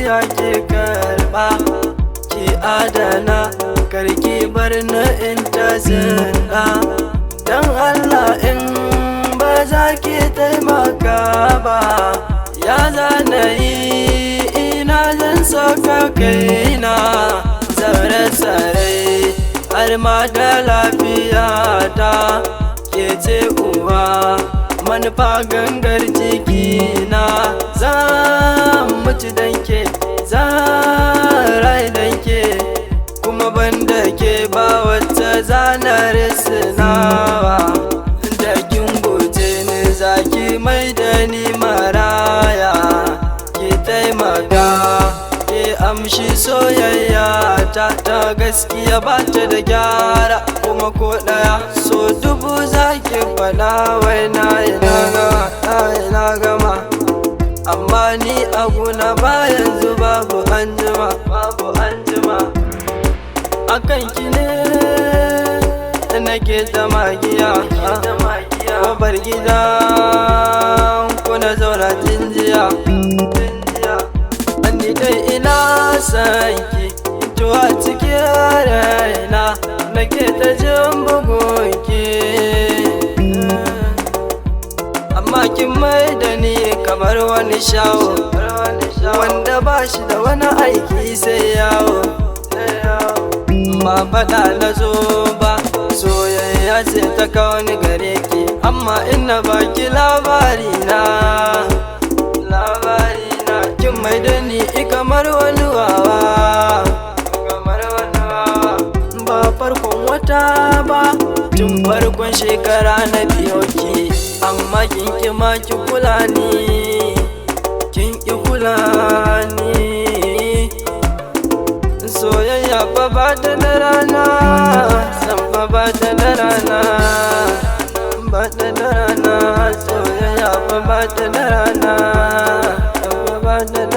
zuciya ki karba ki adana, karki bar na in ta zinda. Dan Allah in ba za ki taimaka ba, ya zanayi ina zan saka kaina. Tsare-tsare har ma da lafiyata ke ce uwa, manufa gangar jikina. Zan mutu danke, zan rai danke, kuma banda ke ba wata zanar sinawa. Da kin guje ni zaki mai da ni maraya, ki taimaka ki amshi soyayya ta gaskiya ba ta da gyara, kuma ko ɗaya so dubu zaki faɗa. Wai na gama, amma ni aguna ba yanzu babu anjima, babu anjima. Akan ki ne nake ta magiya, kofar gida kuna zauna jinjiya. Ni dai ina san ki, to a cikin raina nake ta jin bugun ki. Amma kin mai da ni kamar wani shawo, wanda ba shi da wani aiki sai yawo. Ba faɗa na zo ba, soyayya ce ta kawo ni gare ki, amma ina baki labarina. Kin mai da ni kamar wani wawa, ba farkon wata ba, tun farkon shekara na biyo ki. Amma kin ki ma ki kula ni, kin ki kula ni. Soyayya fa ba ta da rana, san fa ba ta da rana, ba ta da rana. Soyayya fa ba ta da rana, san fa ba ta da rana.